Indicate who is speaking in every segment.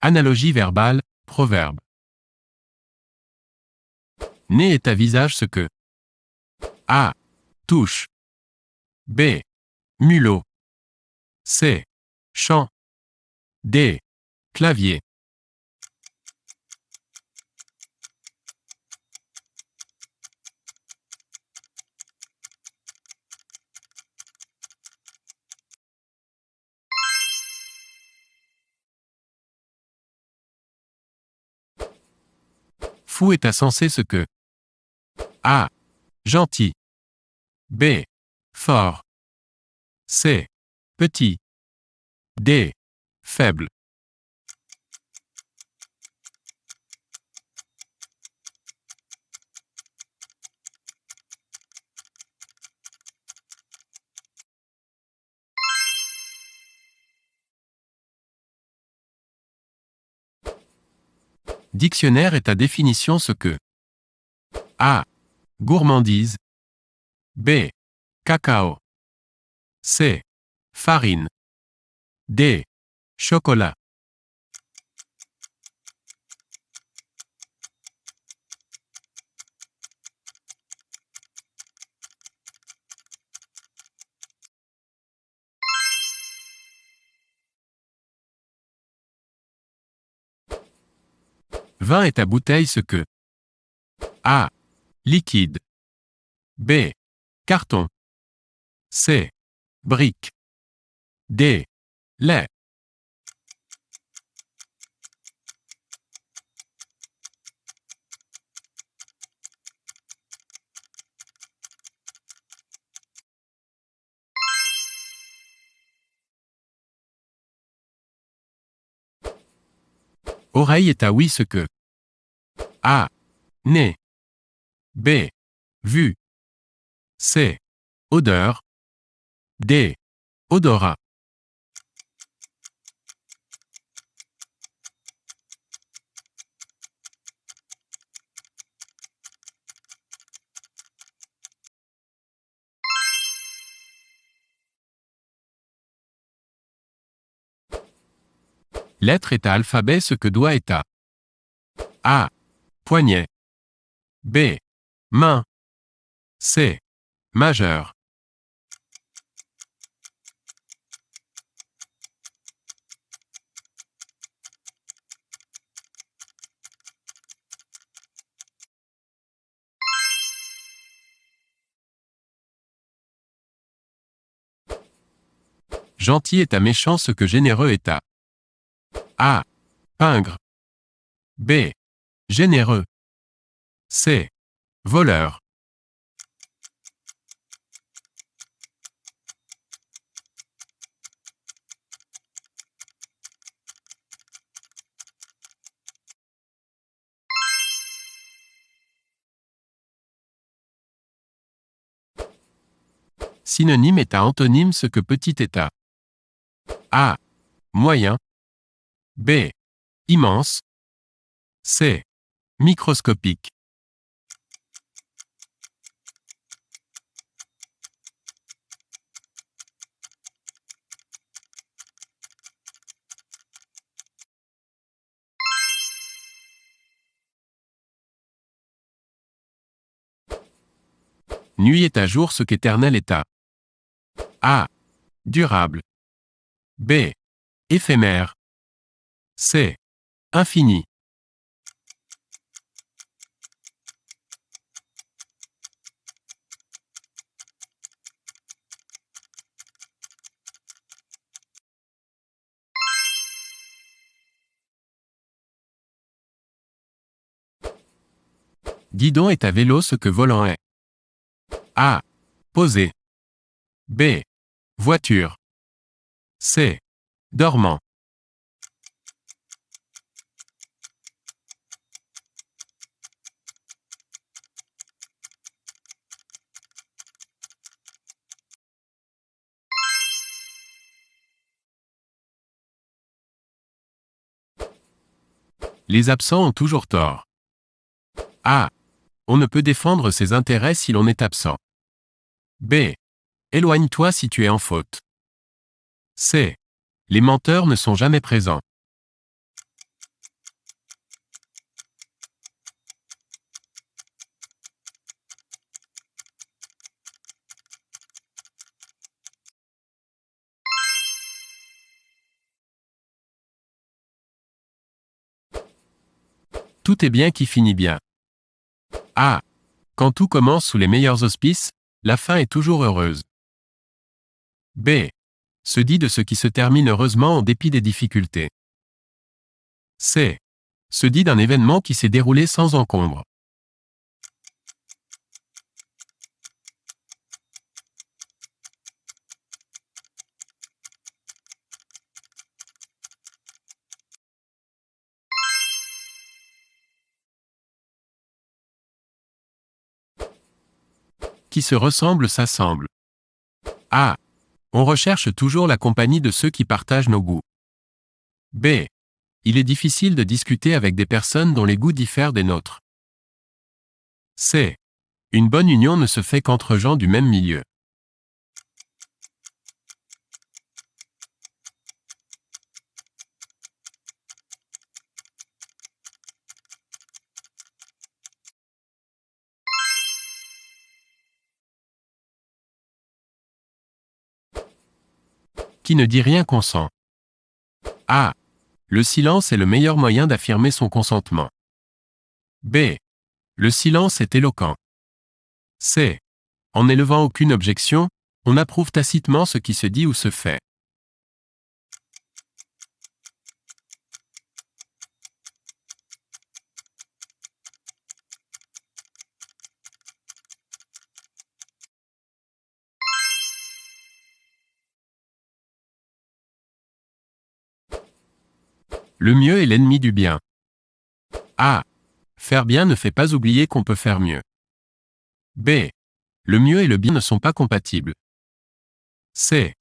Speaker 1: Analogie verbale, proverbe. Nez est à visage ce que A. Touche. B. Mulot. C. Chant. D. Clavier. Fou est à censer ce que A. Gentil. B. Fort. C. Petit. D. Faible. Dictionnaire est à définition ce que A. Gourmandise. B. Cacao. C. Farine. D. Chocolat. Vin est à bouteille ce que A. Liquide. B. Carton. C. Brique. D. Lait. Oreille est à oui ce que A. Nez. B. Vue. C. Odeur. D. Odorat. Lettre est à alphabet ce que doigt est à A. Poignet. B. Main. C. Majeur. Gentil est à méchant ce que généreux est à A. Pingre. B. Généreux. C. Voleur. Synonyme est à antonyme ce que petit est à A. Moyen. B. Immense. C. Microscopique. Nuit est à jour ce qu'éternel est à A. Durable. B. Éphémère. C. Infini. Guidon est à vélo ce que volant est A. Posé. B. Voiture. C. Dormant. Les absents ont toujours tort. A. On ne peut défendre ses intérêts si l'on est absent. B. Éloigne-toi si tu es en faute. C. Les menteurs ne sont jamais présents. Tout est bien qui finit bien. A. Quand tout commence sous les meilleurs auspices, la fin est toujours heureuse. B. Se dit de ce qui se termine heureusement en dépit des difficultés. C. Se dit d'un événement qui s'est déroulé sans encombre. Qui se ressemble s'assemble. A. On recherche toujours la compagnie de ceux qui partagent nos goûts. B. Il est difficile de discuter avec des personnes dont les goûts diffèrent des nôtres. C. Une bonne union ne se fait qu'entre gens du même milieu. Qui ne dit rien consent. A. Le silence est le meilleur moyen d'affirmer son consentement. B. Le silence est éloquent. C. En n'élevant aucune objection, on approuve tacitement ce qui se dit ou se fait. Le mieux est l'ennemi du bien. A. Faire bien ne fait pas oublier qu'on peut faire mieux. B. Le mieux et le bien ne sont pas compatibles. C.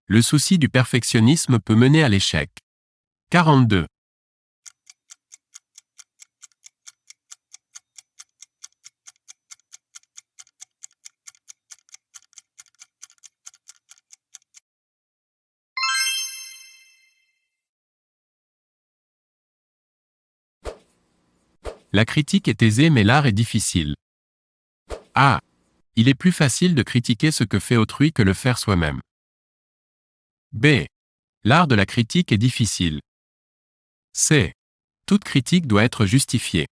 Speaker 1: Le souci du perfectionnisme peut mener à l'échec. 42. La critique est aisée mais l'art est difficile. A. Il est plus facile de critiquer ce que fait autrui que le faire soi-même. B. L'art de la critique est difficile. C. Toute critique doit être justifiée.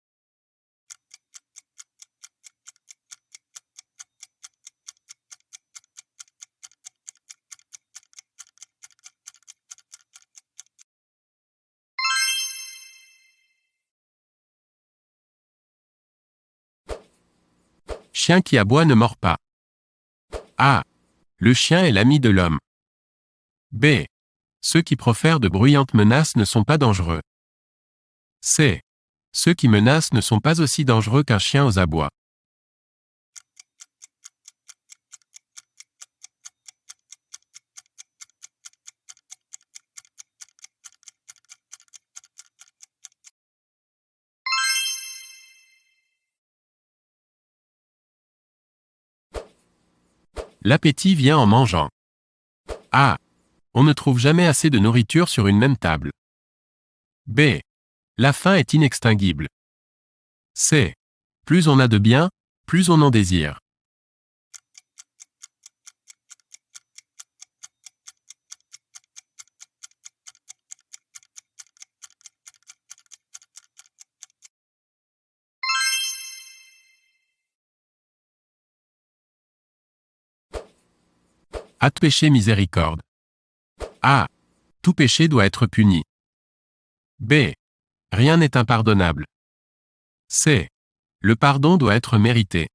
Speaker 1: Chien qui aboie ne mord pas. A. Le chien est l'ami de l'homme. B. Ceux qui profèrent de bruyantes menaces ne sont pas dangereux. C. Ceux qui menacent ne sont pas aussi dangereux qu'un chien aux abois. L'appétit vient en mangeant. A. On ne trouve jamais assez de nourriture sur une même table. B. La faim est inextinguible. C. Plus on a de biens, plus on en désire. À tout péché miséricorde. A. Tout péché doit être puni. B. Rien n'est impardonnable. C. Le pardon doit être mérité.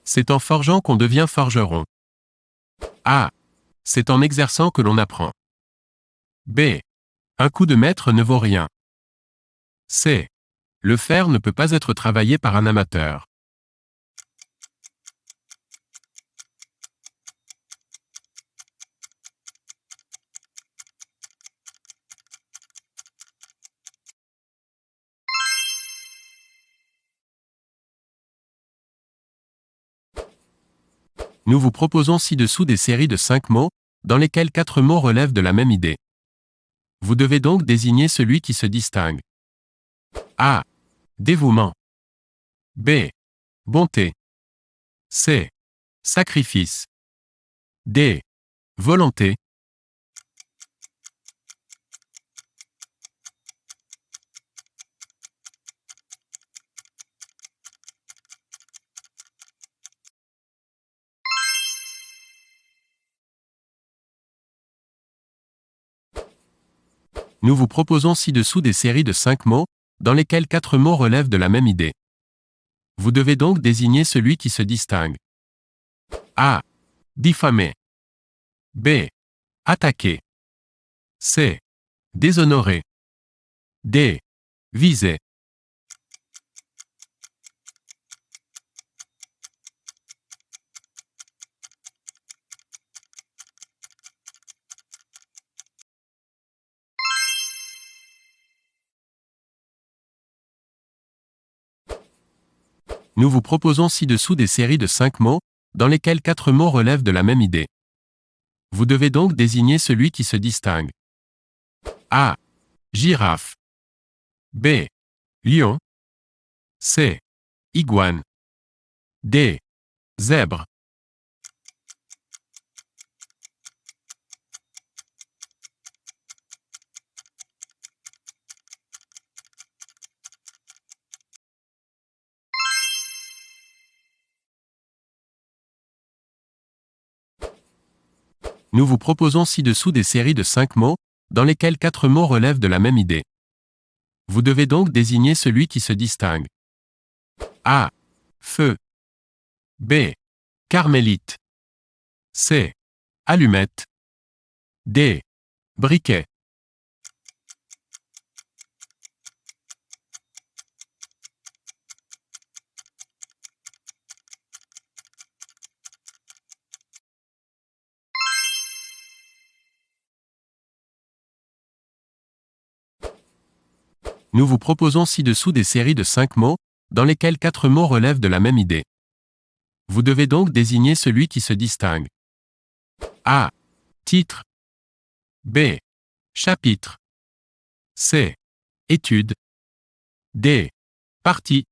Speaker 1: C'est en forgeant qu'on devient forgeron. A. C'est en exerçant que l'on apprend. B. Un coup de maître ne vaut rien. C. Le fer ne peut pas être travaillé par un amateur. Nous vous proposons ci-dessous des séries de 5 mots, dans lesquelles 4 mots relèvent de la même idée. Vous devez donc désigner celui qui se distingue. A. Dévouement. B. Bonté. C. Sacrifice. D. Volonté. Nous vous proposons ci-dessous des séries de 5 mots, dans lesquels 4 mots relèvent de la même idée. Vous devez donc désigner celui qui se distingue. A. Diffamer. B. Attaquer. C. Déshonorer. D. Viser. Nous vous proposons ci-dessous des séries de 5 mots, dans lesquels 4 mots relèvent de la même idée. Vous devez donc désigner celui qui se distingue. A. Girafe. B. Lion. C. Iguane. D. Zèbre. Nous vous proposons ci-dessous des séries de 5 mots, dans lesquels 4 mots relèvent de la même idée. Vous devez donc désigner celui qui se distingue. A. Feu. B. Carmélite. C. Allumette. D. Briquet. Nous vous proposons ci-dessous des séries de 5 mots, dans lesquels 4 mots relèvent de la même idée. Vous devez donc désigner celui qui se distingue. A. Titre. B. Chapitre. C. Étude. D. Partie.